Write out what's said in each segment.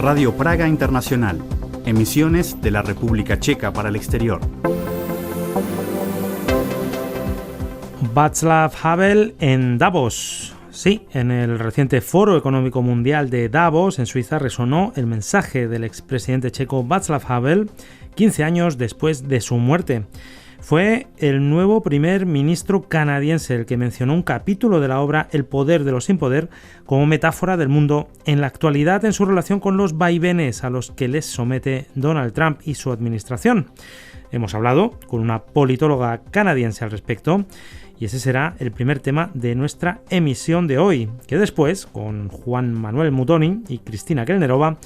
Radio Praga Internacional, emisiones de la República Checa para el exterior. Václav Havel en Davos. Sí, en el reciente Foro Económico Mundial de Davos, en Suiza, resonó el mensaje del expresidente checo Václav Havel 15 años después de su muerte. Fue el nuevo primer ministro canadiense el que mencionó un capítulo de la obra El poder de los sin poder como metáfora del mundo en la actualidad en su relación con los vaivenes a los que les somete Donald Trump y su administración. Hemos hablado con una politóloga canadiense al respecto y ese será el primer tema de nuestra emisión de hoy, que después, con Juan Manuel Mutoni y Cristina Kelnerova,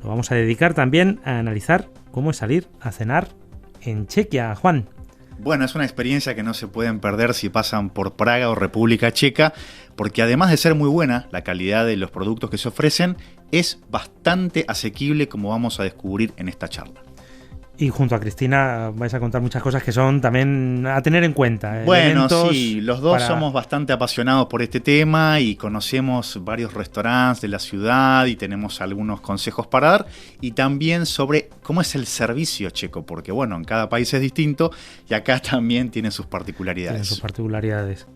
lo vamos a dedicar también a analizar cómo es salir a cenar en Chequia. Juan. Bueno, es una experiencia que no se pueden perder si pasan por Praga o República Checa, porque además de ser muy buena, la calidad de los productos que se ofrecen es bastante asequible, como vamos a descubrir en esta charla. Y junto a Cristina vais a contar muchas cosas que son también a tener en cuenta. Bueno, sí, los dos somos bastante apasionados por este tema y conocemos varios restaurantes de la ciudad y tenemos algunos consejos para dar y también sobre cómo es el servicio checo, porque bueno, en cada país es distinto y acá también tiene sus particularidades.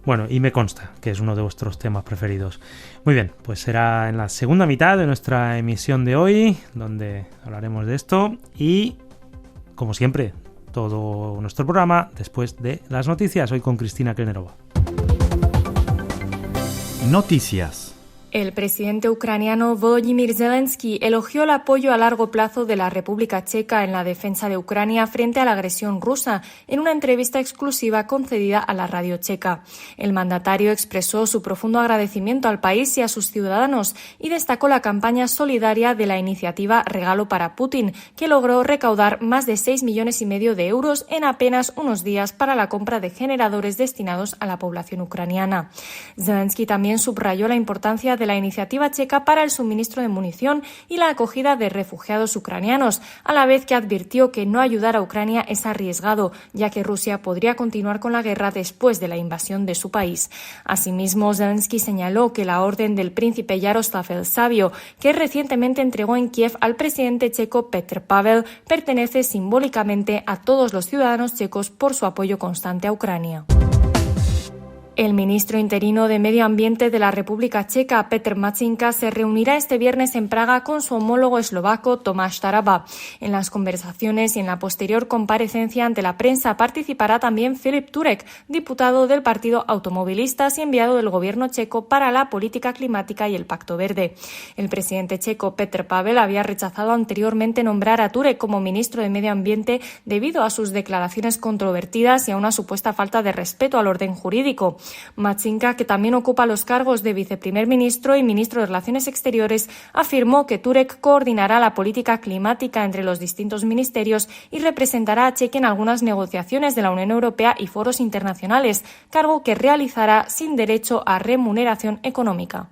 Bueno, y me consta que es uno de vuestros temas preferidos. Muy bien, pues será en la segunda mitad de nuestra emisión de hoy, donde hablaremos de esto y, como siempre, todo nuestro programa después de las noticias, hoy con Cristina Kelnerova. Noticias. El presidente ucraniano Volodymyr Zelensky elogió el apoyo a largo plazo de la República Checa en la defensa de Ucrania frente a la agresión rusa en una entrevista exclusiva concedida a la radio checa. El mandatario expresó su profundo agradecimiento al país y a sus ciudadanos y destacó la campaña solidaria de la iniciativa Regalo para Putin, que logró recaudar más de 6,5 millones de euros en apenas unos días para la compra de generadores destinados a la población ucraniana. Zelensky también subrayó la importancia de la iniciativa checa para el suministro de munición y la acogida de refugiados ucranianos, a la vez que advirtió que no ayudar a Ucrania es arriesgado, ya que Rusia podría continuar con la guerra después de la invasión de su país. Asimismo, Zelensky señaló que la orden del príncipe Yaroslav el Sabio, que recientemente entregó en Kiev al presidente checo Petr Pavel, pertenece simbólicamente a todos los ciudadanos checos por su apoyo constante a Ucrania. El ministro interino de Medio Ambiente de la República Checa, Petr Matýnka, se reunirá este viernes en Praga con su homólogo eslovaco Tomáš Taraba. En las conversaciones y en la posterior comparecencia ante la prensa participará también Filip Turek, diputado del Partido Automovilistas y enviado del gobierno checo para la política climática y el Pacto Verde. El presidente checo Petr Pavel había rechazado anteriormente nombrar a Turek como ministro de Medio Ambiente debido a sus declaraciones controvertidas y a una supuesta falta de respeto al orden jurídico. Matýnka, que también ocupa los cargos de viceprimer ministro y ministro de Relaciones Exteriores, afirmó que Turek coordinará la política climática entre los distintos ministerios y representará a Chequia en algunas negociaciones de la Unión Europea y foros internacionales, cargo que realizará sin derecho a remuneración económica.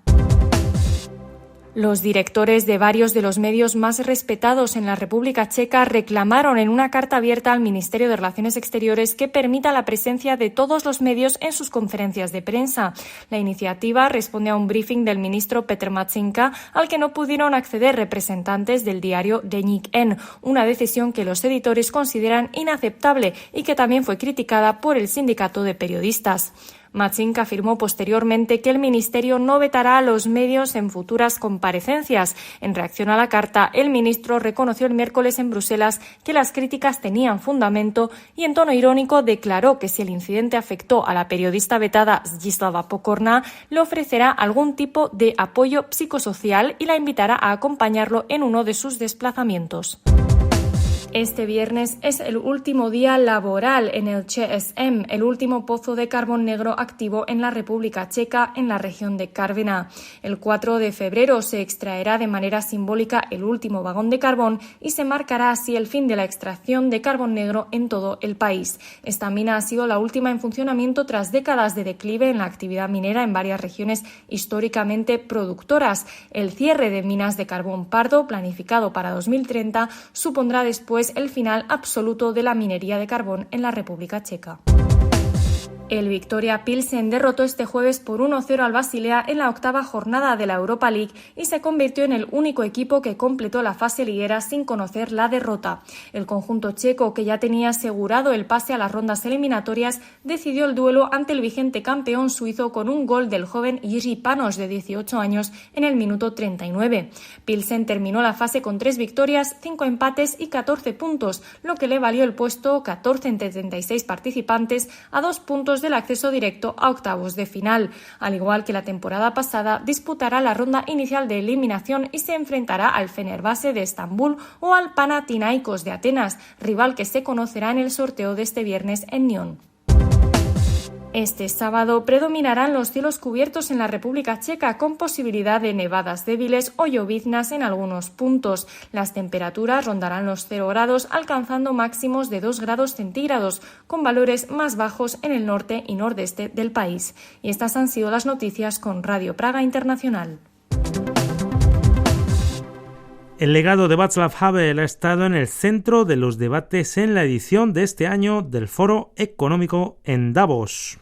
Los directores de varios de los medios más respetados en la República Checa reclamaron en una carta abierta al Ministerio de Relaciones Exteriores que permita la presencia de todos los medios en sus conferencias de prensa. La iniciativa responde a un briefing del ministro Petr Matýnka al que no pudieron acceder representantes del diario Deník N, una decisión que los editores consideran inaceptable y que también fue criticada por el sindicato de periodistas. Matýnka afirmó posteriormente que el ministerio no vetará a los medios en futuras comparecencias. En reacción a la carta, el ministro reconoció el miércoles en Bruselas que las críticas tenían fundamento y en tono irónico declaró que si el incidente afectó a la periodista vetada Zdzislava Pokorná, le ofrecerá algún tipo de apoyo psicosocial y la invitará a acompañarlo en uno de sus desplazamientos. Este viernes es el último día laboral en el CSM, el último pozo de carbón negro activo en la República Checa, en la región de Karviná. El 4 de febrero se extraerá de manera simbólica el último vagón de carbón y se marcará así el fin de la extracción de carbón negro en todo el país. Esta mina ha sido la última en funcionamiento tras décadas de declive en la actividad minera en varias regiones históricamente productoras. El cierre de minas de carbón pardo, planificado para 2030, supondrá después el final absoluto de la minería de carbón en la República Checa. El Victoria Pilsen derrotó este jueves por 1-0 al Basilea en la octava jornada de la Europa League y se convirtió en el único equipo que completó la fase liguera sin conocer la derrota. El conjunto checo, que ya tenía asegurado el pase a las rondas eliminatorias, decidió el duelo ante el vigente campeón suizo con un gol del joven Jiří Panos, de 18 años, en el minuto 39. Pilsen terminó la fase con 3 victorias, 5 empates y 14 puntos, lo que le valió el puesto 14 entre 36 participantes, a 2 puntos del acceso directo a octavos de final. Al igual que la temporada pasada, disputará la ronda inicial de eliminación y se enfrentará al Fenerbahce de Estambul o al Panathinaikos de Atenas, rival que se conocerá en el sorteo de este viernes en Nyon. Este sábado predominarán los cielos cubiertos en la República Checa, con posibilidad de nevadas débiles o lloviznas en algunos puntos. Las temperaturas rondarán los 0 grados, alcanzando máximos de 2 grados centígrados, con valores más bajos en el norte y nordeste del país. Y estas han sido las noticias con Radio Praga Internacional. El legado de Václav Havel ha estado en el centro de los debates en la edición de este año del Foro Económico en Davos.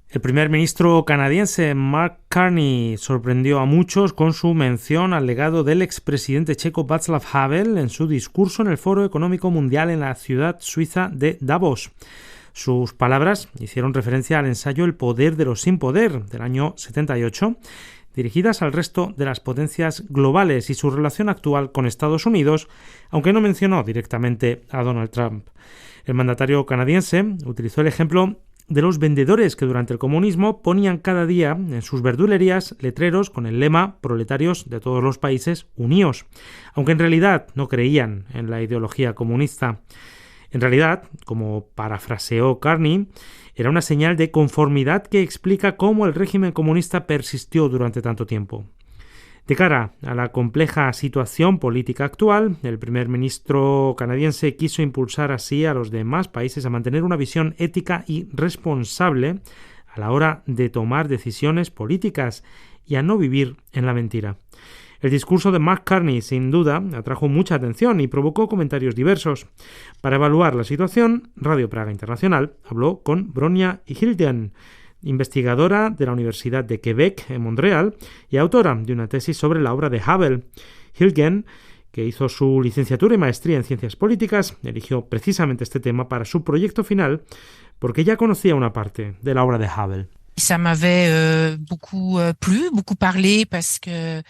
El primer ministro canadiense Mark Carney sorprendió a muchos con su mención al legado del expresidente checo Václav Havel en su discurso en el Foro Económico Mundial en la ciudad suiza de Davos. Sus palabras hicieron referencia al ensayo El poder de los sin poder del año 78, dirigidas al resto de las potencias globales y su relación actual con Estados Unidos, aunque no mencionó directamente a Donald Trump. El mandatario canadiense utilizó el ejemplo de los vendedores que durante el comunismo ponían cada día en sus verdulerías letreros con el lema «Proletarios de todos los países, uníos», aunque en realidad no creían en la ideología comunista. En realidad, como parafraseó Carney, era una señal de conformidad que explica cómo el régimen comunista persistió durante tanto tiempo. De cara a la compleja situación política actual, el primer ministro canadiense quiso impulsar así a los demás países a mantener una visión ética y responsable a la hora de tomar decisiones políticas y a no vivir en la mentira. El discurso de Mark Carney, sin duda, atrajo mucha atención y provocó comentarios diversos. Para evaluar la situación, Radio Praga Internacional habló con Bronya Hilden, investigadora de la Universidad de Quebec en Montreal y autora de una tesis sobre la obra de Havel. Hilden, que hizo su licenciatura y maestría en Ciencias Políticas, eligió precisamente este tema para su proyecto final porque ya conocía una parte de la obra de Havel. Ça m'avait beaucoup plu, beaucoup parlé parce que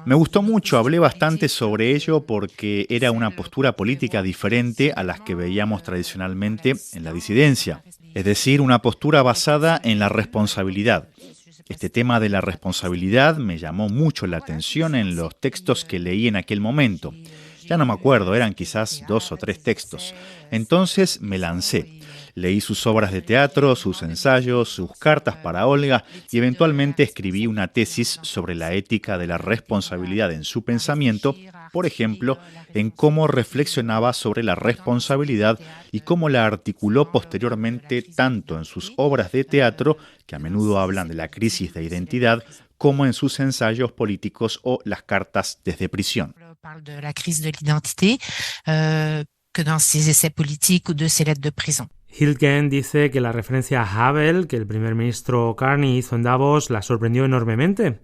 me gustó mucho, hablé bastante sobre ello porque era una postura política diferente a las que veíamos tradicionalmente en la disidencia, es decir, una postura basada en la responsabilidad. Este tema de la responsabilidad me llamó mucho la atención en los textos que leí en aquel momento. Ya no me acuerdo, eran quizás 2 o 3 textos. Entonces me lancé. Leí sus obras de teatro, sus ensayos, sus cartas para Olga y eventualmente escribí una tesis sobre la ética de la responsabilidad en su pensamiento, por ejemplo, en cómo reflexionaba sobre la responsabilidad y cómo la articuló posteriormente tanto en sus obras de teatro, que a menudo hablan de la crisis de identidad, como en sus ensayos políticos o las cartas desde prisión. De la crisis de l'identité que dans ses essais politiques ou de ses lettres de prison. Hilgen dice que la referencia a Havel que el primer ministro Carney hizo en Davos la sorprendió enormemente.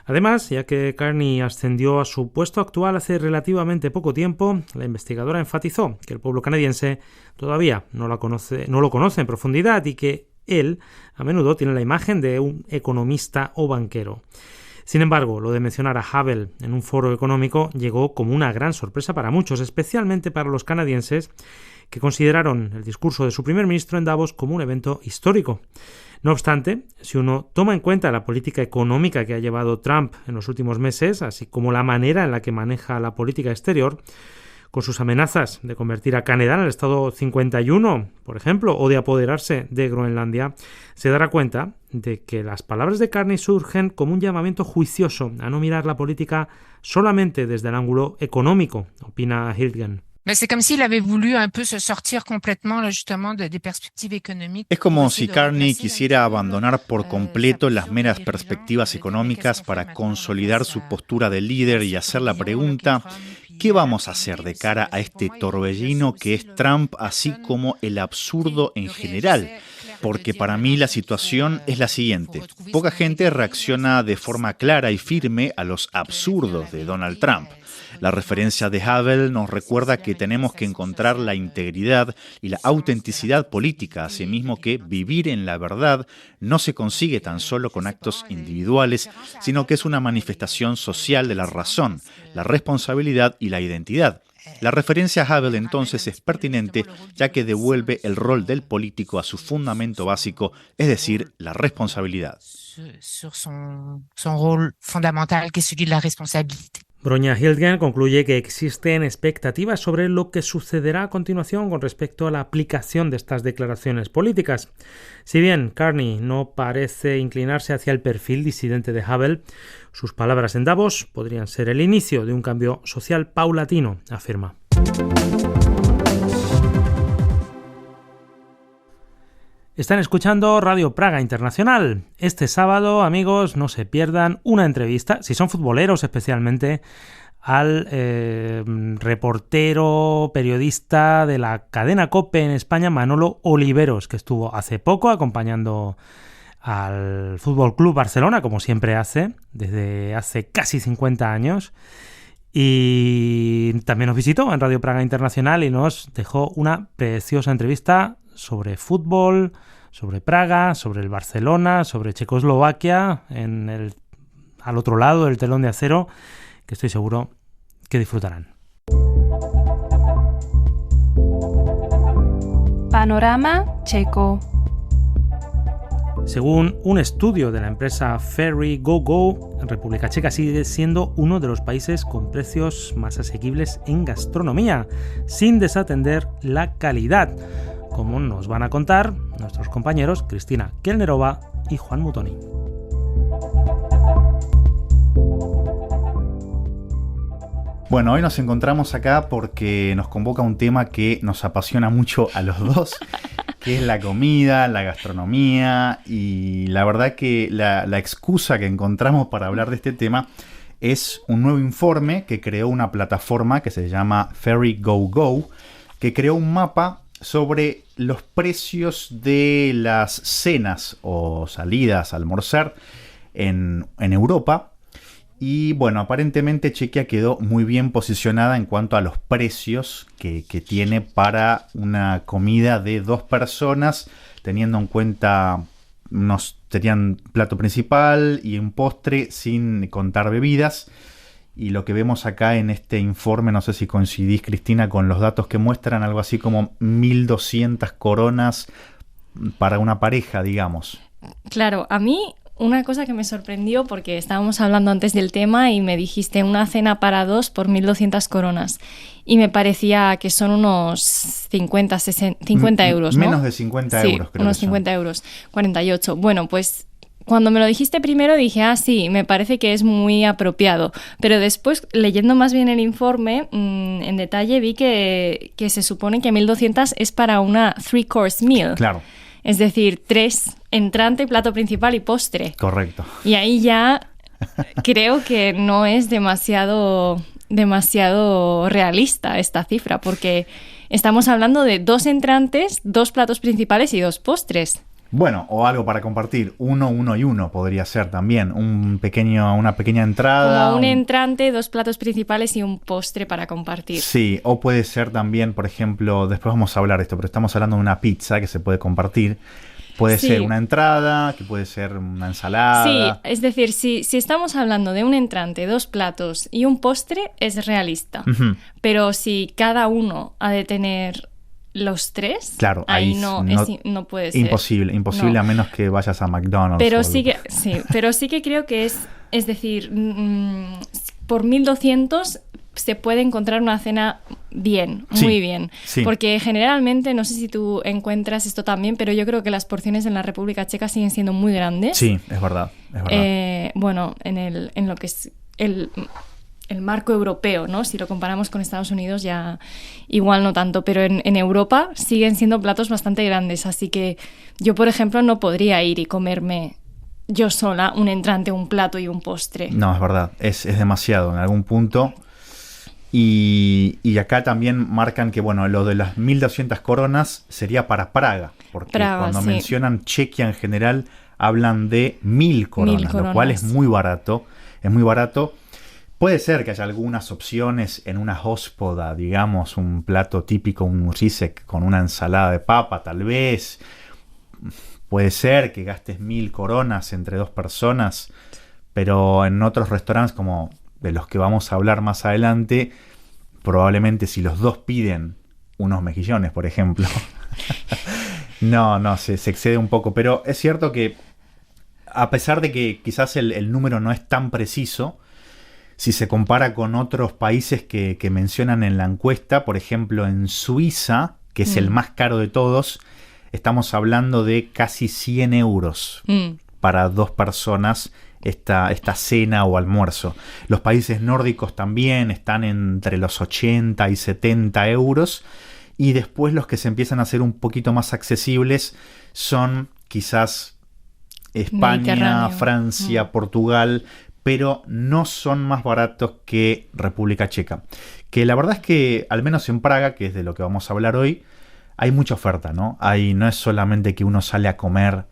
Además, ya que Carney ascendió a su puesto actual hace relativamente poco tiempo, la investigadora enfatizó que el pueblo canadiense todavía no lo conoce en profundidad y que él a menudo tiene la imagen de un economista o banquero. Sin embargo, lo de mencionar a Havel en un foro económico llegó como una gran sorpresa para muchos, especialmente para los canadienses, que consideraron el discurso de su primer ministro en Davos como un evento histórico. No obstante, si uno toma en cuenta la política económica que ha llevado Trump en los últimos meses, así como la manera en la que maneja la política exterior, con sus amenazas de convertir a Canadá en el estado 51, por ejemplo, o de apoderarse de Groenlandia, se dará cuenta de que las palabras de Carney surgen como un llamamiento juicioso a no mirar la política solamente desde el ángulo económico, opina Hilgen. Es como si Carney quisiera abandonar por completo las meras perspectivas económicas para consolidar su postura de líder y hacer la pregunta: ¿qué vamos a hacer de cara a este torbellino que es Trump, así como el absurdo en general? porque para mí la situación es la siguiente. Poca gente reacciona de forma clara y firme a los absurdos de Donald Trump. La referencia de Havel nos recuerda que tenemos que encontrar la integridad y la autenticidad política, asimismo que vivir en la verdad no se consigue tan solo con actos individuales, sino que es una manifestación social de la razón, la responsabilidad y la identidad. La referencia a Havel entonces es pertinente, ya que devuelve el rol del político a su fundamento básico, es decir, la responsabilidad. Sur son rôle fondamental, que es celui de la responsabilité. Bronya Hildgen concluye que existen expectativas sobre lo que sucederá a continuación con respecto a la aplicación de estas declaraciones políticas. Si bien Carney no parece inclinarse hacia el perfil disidente de Havel, sus palabras en Davos podrían ser el inicio de un cambio social paulatino, afirma. Están escuchando Radio Praga Internacional. Este sábado, amigos, no se pierdan una entrevista, si son futboleros especialmente, al reportero, periodista de la cadena COPE en España, Manolo Oliveros, que estuvo hace poco acompañando al Fútbol Club Barcelona, como siempre hace, desde hace casi 50 años. Y también nos visitó en Radio Praga Internacional y nos dejó una preciosa entrevista sobre fútbol, sobre Praga, sobre el Barcelona, sobre Checoslovaquia, al otro lado del telón de acero, que estoy seguro que disfrutarán. Panorama checo. Según un estudio de la empresa Ferry Go Go, República Checa sigue siendo uno de los países con precios más asequibles en gastronomía, sin desatender la calidad, como nos van a contar nuestros compañeros Cristina Kellnerova y Juan Mutoni. Bueno, hoy nos encontramos acá porque nos convoca un tema que nos apasiona mucho a los dos, que es la comida, la gastronomía, y la verdad que la excusa que encontramos para hablar de este tema es un nuevo informe que creó una plataforma que se llama Ferry Go Go, que creó un mapa sobre los precios de las cenas o salidas a almorzar en Europa. Y bueno, aparentemente Chequia quedó muy bien posicionada en cuanto a los precios que tiene para una comida de 2 personas, teniendo en cuenta tenían plato principal y un postre sin contar bebidas. Y lo que vemos acá en este informe, no sé si coincidís, Cristina, con los datos que muestran, algo así como 1.200 coronas para una pareja, digamos. Claro, a mí una cosa que me sorprendió, porque estábamos hablando antes del tema y me dijiste una cena para 2 por 1.200 coronas. Y me parecía que son unos 50 euros, ¿no? Menos de 50 euros, creo. Unos 50 euros, 48. Bueno, pues cuando me lo dijiste primero dije, sí, me parece que es muy apropiado. Pero después, leyendo más bien el informe, en detalle vi que se supone que 1.200 es para una 3-course meal. Claro. Es decir, 3, entrante, plato principal y postre. Correcto. Y ahí ya creo que no es demasiado realista esta cifra, porque estamos hablando de 2 entrantes, 2 platos principales y 2 postres. Bueno, o algo para compartir, 1 y 1 podría ser también, una pequeña entrada. Como un entrante, 2 platos principales y un postre para compartir. Sí, o puede ser también, por ejemplo, después vamos a hablar de esto, pero estamos hablando de una pizza que se puede compartir. Puede ser una entrada, que puede ser una ensalada. Sí, es decir, si estamos hablando de un entrante, 2 platos y un postre, es realista. Uh-huh. Pero si cada uno ha de tener los 3, claro, ahí no puede ser. Imposible, no. A menos que vayas a McDonald's. Pero sí que creo que es decir, por 1.200 se puede encontrar una cena bien, muy bien. Sí. Porque generalmente, no sé si tú encuentras esto también, pero yo creo que las porciones en la República Checa siguen siendo muy grandes. Sí, es verdad. Bueno, en lo que es el marco europeo, ¿no? Si lo comparamos con Estados Unidos ya igual no tanto, pero en Europa siguen siendo platos bastante grandes, así que yo, por ejemplo, no podría ir y comerme yo sola un entrante, un plato y un postre. No, es verdad, es demasiado. En algún punto Y acá también marcan que, bueno, lo de las 1.200 coronas sería para Praga, porque cuando mencionan Chequia en general hablan de 1.000 coronas, lo cual es muy barato. Es muy barato. Puede ser que haya algunas opciones en una hospoda, digamos, un plato típico, un risek con una ensalada de papa, tal vez. Puede ser que gastes 1.000 coronas entre 2 personas, pero en otros restaurantes, como de los que vamos a hablar más adelante, probablemente si los dos piden unos mejillones, por ejemplo, se excede un poco. Pero es cierto que, a pesar de que quizás el número no es tan preciso, si se compara con otros países que mencionan en la encuesta, por ejemplo en Suiza, que es el más caro de todos, estamos hablando de casi 100 euros para 2 personas esta cena o almuerzo. Los países nórdicos también están entre los 80 y 70 euros. Y después los que se empiezan a hacer un poquito más accesibles son quizás España, Francia, Portugal, pero no son más baratos que República Checa. Que la verdad es que, al menos en Praga, que es de lo que vamos a hablar hoy, hay mucha oferta, ¿no? No es solamente que uno sale a comer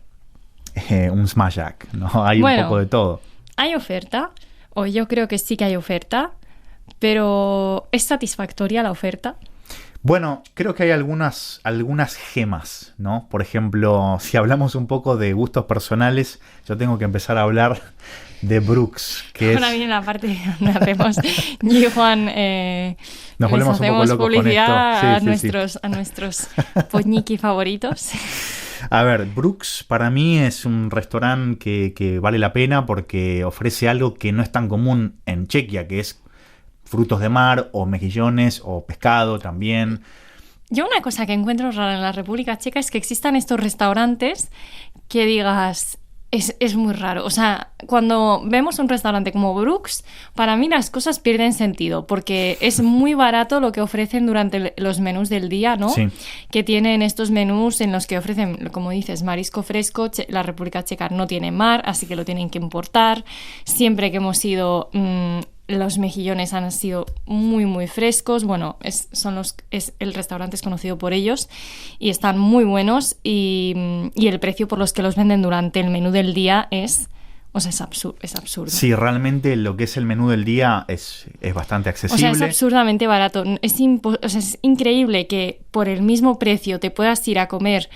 un smažák, ¿no? Hay un poco de todo. Hay oferta, o yo creo que sí que hay oferta, pero ¿es satisfactoria la oferta? Bueno, creo que hay algunas gemas, ¿no? Por ejemplo, si hablamos un poco de gustos personales, yo tengo que empezar a hablar de Brooks, que ahora viene la parte donde hacemos yo y Juan nos volvemos un poco locos publicidad con esto. A nuestros poñiqui favoritos. A ver, Brooks para mí es un restaurante que vale la pena porque ofrece algo que no es tan común en Chequia, que es frutos de mar o mejillones o pescado también. Yo una cosa que encuentro rara en la República Checa es que existan estos restaurantes que digas... Es muy raro. O sea, cuando vemos un restaurante como Brooks, para mí las cosas pierden sentido, porque es muy barato lo que ofrecen durante los menús del día, ¿no? Sí. Que tienen estos menús en los que ofrecen, como dices, marisco fresco. La República Checa no tiene mar, así que lo tienen que importar. Siempre que hemos ido... los mejillones han sido muy, muy frescos. Bueno, el restaurante es conocido por ellos y están muy buenos y el precio por los que los venden durante el menú del día es absurdo. Sí, realmente lo que es el menú del día es bastante accesible. O sea, es absurdamente barato. Es increíble que por el mismo precio te puedas ir a comer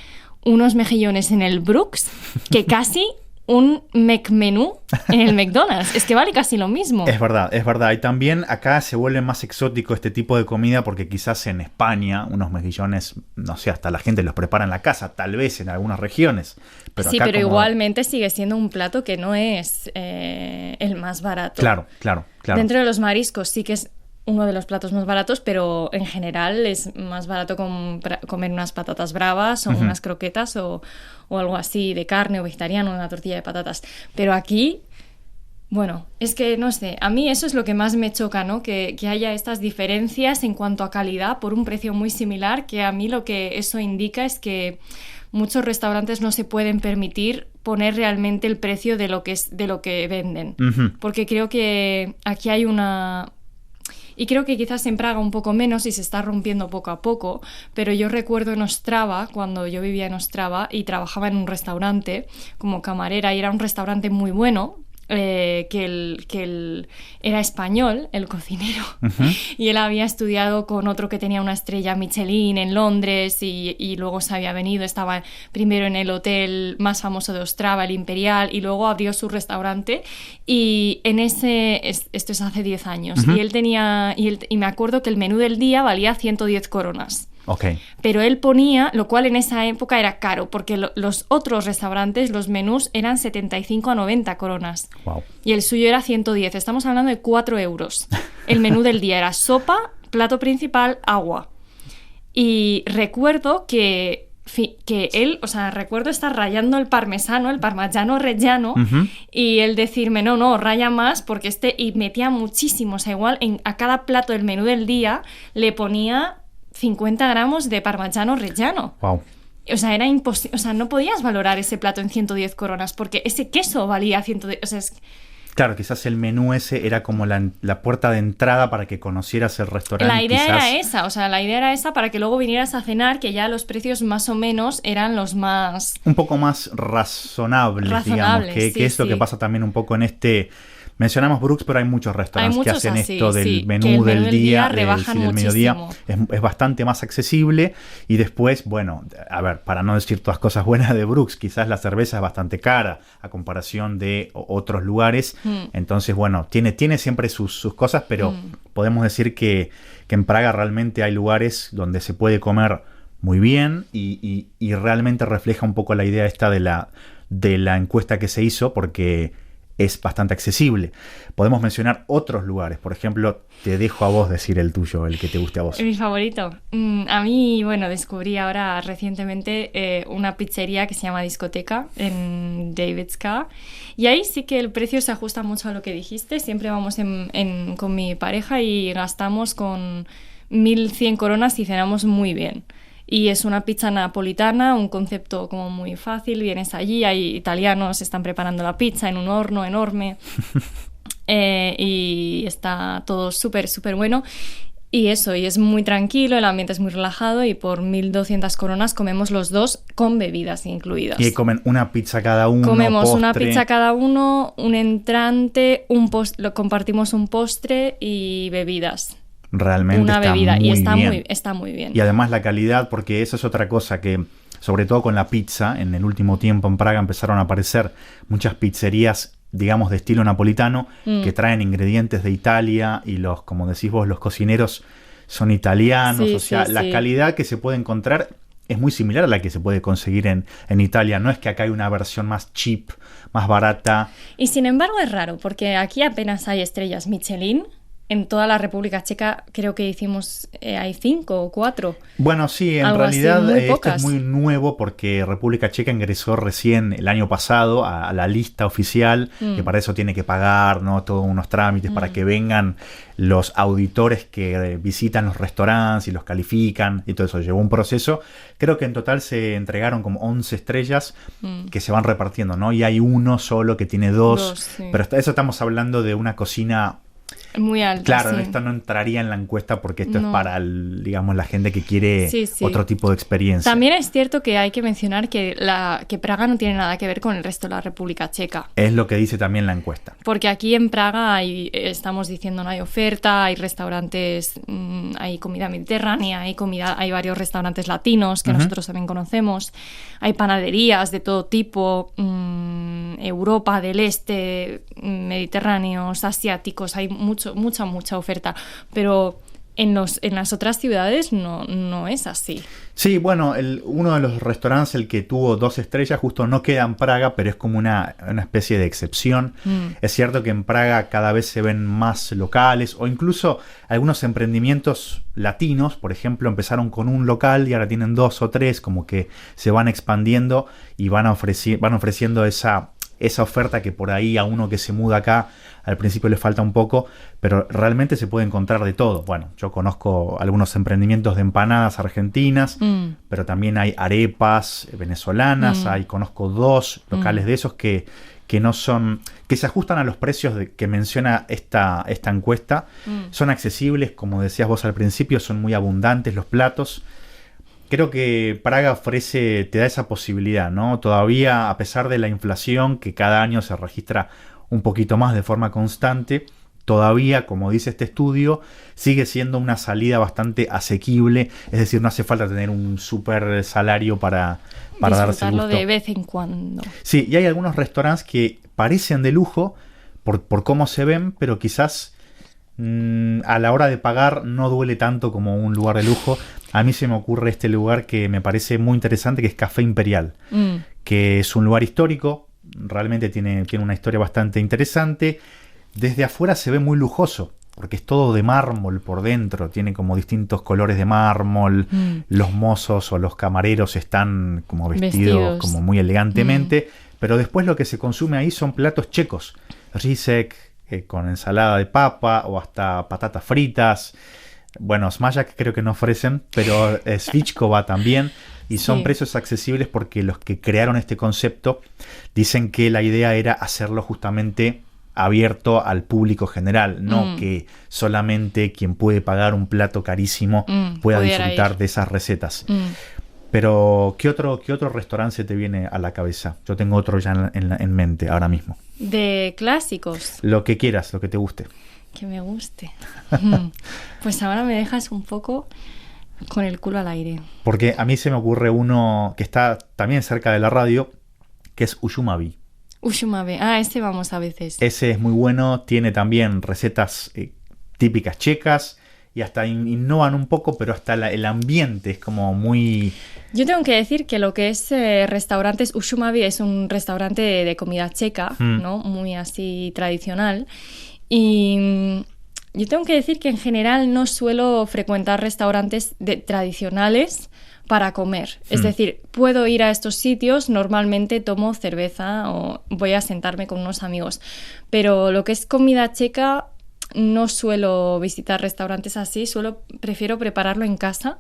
unos mejillones en el Brooks que casi... un McMenú en el McDonald's. Es que vale casi lo mismo. Es verdad. Y también acá se vuelve más exótico este tipo de comida porque quizás en España unos mejillones, no sé, hasta la gente los prepara en la casa, tal vez en algunas regiones. Pero sí, acá pero igualmente sigue siendo un plato que no es el más barato. Claro. Dentro de los mariscos sí que es uno de los platos más baratos, pero en general es más barato comer unas patatas bravas o unas croquetas o algo así de carne o vegetariano, una tortilla de patatas. Pero aquí, bueno, es que no sé, a mí eso es lo que más me choca, ¿no? Que haya estas diferencias en cuanto a calidad por un precio muy similar, que a mí lo que eso indica es que muchos restaurantes no se pueden permitir poner realmente el precio de lo que venden. Porque creo que aquí hay una... Y creo que quizás en Praga un poco menos y se está rompiendo poco a poco, pero yo recuerdo en Ostrava, cuando yo vivía en Ostrava y trabajaba en un restaurante como camarera, y era un restaurante muy bueno, que era español, el cocinero, y él había estudiado con otro que tenía una estrella Michelin en Londres y luego se había venido, estaba primero en el hotel más famoso de Ostrava, el Imperial, y luego abrió su restaurante y esto es hace 10 años, y él tenía, y me acuerdo que el menú del día valía 110 coronas. Okay. Pero él ponía, lo cual en esa época era caro, porque los otros restaurantes, los menús eran 75 a 90 coronas. Wow. Y el suyo era 110. Estamos hablando de 4 euros. El menú del día era sopa, plato principal, agua. Y recuerdo que él, o sea, recuerdo estar rayando el parmigiano reggiano, y él decirme, no, raya más, porque y metía muchísimo, o sea, igual a cada plato del menú del día le ponía 50 gramos de parmigiano reggiano. Wow. O sea, era imposible. O sea, no podías valorar ese plato en 110 coronas porque ese queso valía 110. O sea, Claro, quizás el menú ese era como la puerta de entrada para que conocieras el restaurante. La idea era esa, o sea, la idea era esa para que luego vinieras a cenar, que ya los precios más o menos eran los más... Un poco más razonables, digamos, que es lo que pasa también un poco en este... Mencionamos Brooks, pero hay muchos restaurantes que hacen esto del menú del día, del mediodía. Es bastante más accesible. Y después, bueno, a ver, para no decir todas cosas buenas de Brooks, quizás la cerveza es bastante cara a comparación de otros lugares. Entonces, bueno, tiene siempre sus cosas, pero podemos decir que en Praga realmente hay lugares donde se puede comer muy bien y realmente refleja un poco la idea esta de la encuesta que se hizo, porque es bastante accesible. Podemos mencionar otros lugares. Por ejemplo, te dejo a vos decir el tuyo, el que te guste a vos. Mi favorito. A mí, bueno, descubrí ahora recientemente una pizzería que se llama Discoteca en Davidska. Y ahí sí que el precio se ajusta mucho a lo que dijiste. Siempre vamos con mi pareja y gastamos con 1.100 coronas y cenamos muy bien. Y es una pizza napolitana, un concepto como muy fácil. Vienes allí, hay italianos, están preparando la pizza en un horno enorme y está todo súper, súper bueno. Y eso, y es muy tranquilo, el ambiente es muy relajado y por 1.200 coronas comemos los dos con bebidas incluidas. Y comen una pizza cada uno, comemos postre. Una pizza cada uno, un entrante, compartimos un postre y bebidas. Realmente una está bebida muy y bien. Está muy bien. Y además la calidad, porque eso es otra cosa que, sobre todo con la pizza, en el último tiempo en Praga empezaron a aparecer muchas pizzerías, digamos, de estilo napolitano, que traen ingredientes de Italia y los, como decís vos, los cocineros son italianos. Sí, o sea, la calidad que se puede encontrar es muy similar a la que se puede conseguir en Italia. No es que acá hay una versión más cheap, más barata. Y sin embargo es raro, porque aquí apenas hay estrellas Michelin. En toda la República Checa creo que hay 5 o 4. Bueno, sí, en realidad esto es muy nuevo porque República Checa ingresó recién el año pasado a la lista oficial, que para eso tiene que pagar, ¿no? Todos unos trámites para que vengan los auditores que visitan los restaurantes y los califican y todo eso. Llevó un proceso. Creo que en total se entregaron como 11 estrellas que se van repartiendo, ¿no? Y hay uno solo que tiene 2. Sí. Pero eso estamos hablando de una cocina muy alto. Claro, sí. Esto no entraría en la encuesta porque esto es para, digamos, la gente que quiere otro tipo de experiencia. También es cierto que hay que mencionar que Praga no tiene nada que ver con el resto de la República Checa. Es lo que dice también la encuesta. Porque aquí en Praga estamos diciendo, no hay oferta, hay restaurantes, hay comida mediterránea, hay varios restaurantes latinos que nosotros también conocemos, hay panaderías de todo tipo, Europa del Este, mediterráneos, asiáticos, hay mucha oferta, pero en las otras ciudades no es así. Sí, bueno, uno de los restaurantes, el que tuvo 2 estrellas, justo no queda en Praga, pero es como una especie de excepción. Es cierto que en Praga cada vez se ven más locales o incluso algunos emprendimientos latinos, por ejemplo, empezaron con un local y ahora tienen 2 o 3, como que se van expandiendo y van ofreciendo esa oferta que por ahí a uno que se muda acá al principio le falta un poco, pero realmente se puede encontrar de todo. Bueno, yo conozco algunos emprendimientos de empanadas argentinas, pero también hay arepas venezolanas, conozco 2 locales de esos que no son, que se ajustan a los precios que menciona esta encuesta. Son accesibles, como decías vos al principio, son muy abundantes los platos. Creo que Praga te da esa posibilidad, ¿no? Todavía, a pesar de la inflación, que cada año se registra un poquito más de forma constante, todavía, como dice este estudio, sigue siendo una salida bastante asequible. Es decir, no hace falta tener un súper salario para darse gusto. De vez en cuando. Sí, y hay algunos restaurantes que parecen de lujo por cómo se ven, pero quizás a la hora de pagar no duele tanto como un lugar de lujo. A mí se me ocurre este lugar que me parece muy interesante, que es Café Imperial, que es un lugar histórico, realmente tiene una historia bastante interesante. Desde afuera se ve muy lujoso, porque es todo de mármol por dentro, tiene como distintos colores de mármol, los mozos o los camareros están como vestidos como muy elegantemente, pero después lo que se consume ahí son platos checos, risek, con ensalada de papa o hasta patatas fritas. Bueno, Smajak creo que no ofrecen, pero Svichkova también. Y son precios accesibles porque los que crearon este concepto dicen que la idea era hacerlo justamente abierto al público general, no que solamente quien puede pagar un plato carísimo pueda disfrutar de esas recetas. Pero, ¿qué otro restaurante se te viene a la cabeza? Yo tengo otro ya en mente ahora mismo. ¿De clásicos? Lo que quieras, lo que te guste. Que me guste. Pues ahora me dejas un poco con el culo al aire. Porque a mí se me ocurre uno que está también cerca de la radio, que es Ushumavi. Ushumavi. Este vamos a veces. Ese es muy bueno, tiene también recetas típicas checas y hasta innovan un poco, pero hasta el ambiente es como muy... Yo tengo que decir que lo que es restaurantes, Ushumavi es un restaurante de comida checa, ¿no? Muy así tradicional. Y yo tengo que decir que en general no suelo frecuentar restaurantes tradicionales para comer. Es decir, puedo ir a estos sitios, normalmente tomo cerveza o voy a sentarme con unos amigos. Pero lo que es comida checa, no suelo visitar restaurantes así, prefiero prepararlo en casa.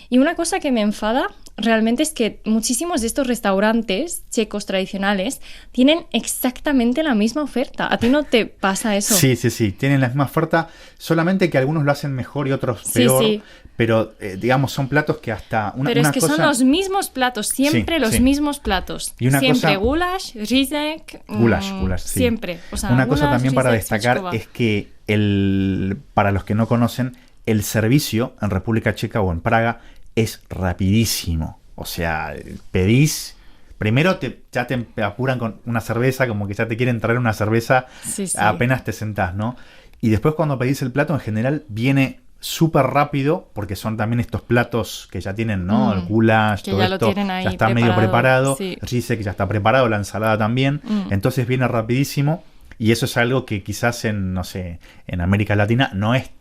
Y una cosa que me enfada realmente es que muchísimos de estos restaurantes checos tradicionales tienen exactamente la misma oferta. ¿A ti no te pasa eso? Sí, tienen la misma oferta, solamente que algunos lo hacen mejor y otros peor. Sí. Pero, digamos, son platos que hasta... Pero es que son los mismos platos, siempre los mismos platos. Y siempre goulash, rizek... Goulash, sí. Siempre. O sea, una cosa también para destacar es que, para los que no conocen, el servicio en República Checa o en Praga es rapidísimo. O sea, pedís... Primero ya te apuran con una cerveza, como que ya te quieren traer una cerveza apenas te sentás, ¿no? Y después cuando pedís el plato, en general, viene súper rápido, porque son también estos platos que ya tienen, ¿no? El goulash, todo esto ya está medio preparado. El rizek que ya está preparado, la ensalada también. Entonces viene rapidísimo. Y eso es algo que quizás en América Latina no es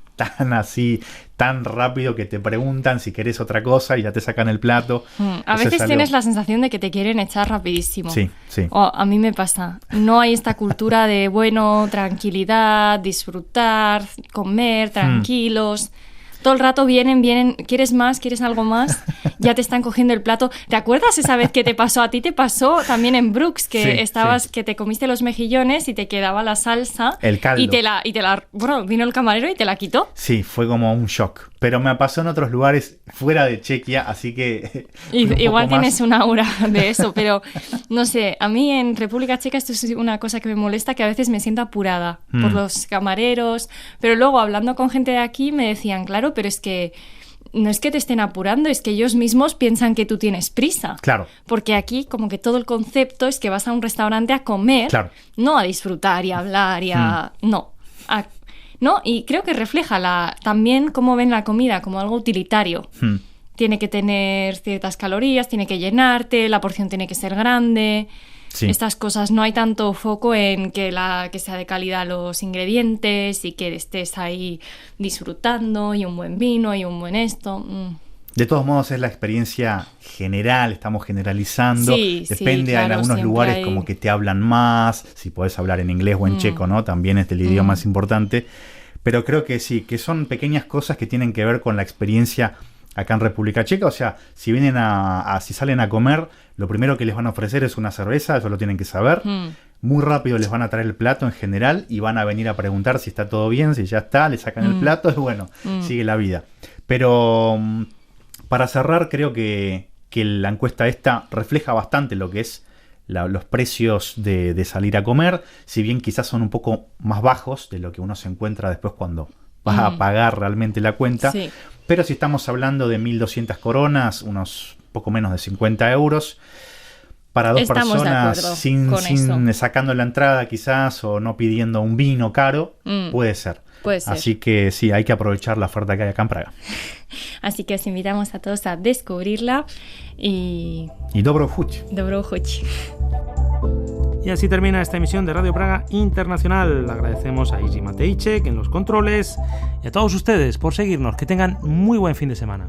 tan rápido, que te preguntan si querés otra cosa y ya te sacan el plato. A veces tienes la sensación de que te quieren echar rapidísimo. Sí. A mí me pasa. No hay esta cultura de, tranquilidad, disfrutar, comer, tranquilos. Todo el rato vienen, ¿quieres más? ¿Quieres algo más? Ya te están cogiendo el plato. ¿Te acuerdas esa vez que te pasó? A ti te pasó también en Brooks, que que te comiste los mejillones y te quedaba la salsa. El caldo. Vino el camarero y te la quitó. Sí, fue como un shock. Pero me pasó en otros lugares fuera de Chequia, así que... Igual tienes una aura de eso, pero no sé, a mí en República Checa esto es una cosa que me molesta, que a veces me siento apurada por los camareros, pero luego hablando con gente de aquí me decían, claro, pero es que no es que te estén apurando, es que ellos mismos piensan que tú tienes prisa. Claro. Porque aquí como que todo el concepto es que vas a un restaurante a comer, no a disfrutar y a hablar y a... No, y creo que refleja también cómo ven la comida como algo utilitario. Tiene que tener ciertas calorías, tiene que llenarte, la porción tiene que ser grande... Estas cosas, no hay tanto foco en que sea de calidad los ingredientes y que estés ahí disfrutando y un buen vino y un buen esto. De todos modos es la experiencia general, estamos generalizando. Depende, en algunos lugares como que te hablan más, si podés hablar en inglés o en checo, ¿no? También es el idioma más importante. Pero creo que sí, que son pequeñas cosas que tienen que ver con la experiencia acá en República Checa. O sea, si vienen si salen a comer, lo primero que les van a ofrecer es una cerveza, eso lo tienen que saber. Muy rápido les van a traer el plato en general y van a venir a preguntar si está todo bien, si ya está, le sacan el plato y bueno, sigue la vida. Pero para cerrar, creo que la encuesta esta refleja bastante lo que es los precios de salir a comer, si bien quizás son un poco más bajos de lo que uno se encuentra después cuando vas a pagar realmente la cuenta. Pero si estamos hablando de 1.200 coronas, unos poco menos de 50 euros, para dos personas sin sacando la entrada quizás o no pidiendo un vino caro, puede ser. Así que sí, hay que aprovechar la oferta que hay acá en Praga. Así que os invitamos a todos a descubrirla y Dobro Chuť. Dobro Chuť. Y así termina esta emisión de Radio Praga Internacional. Agradecemos a Isi Matejček en los controles y a todos ustedes por seguirnos. Que tengan muy buen fin de semana.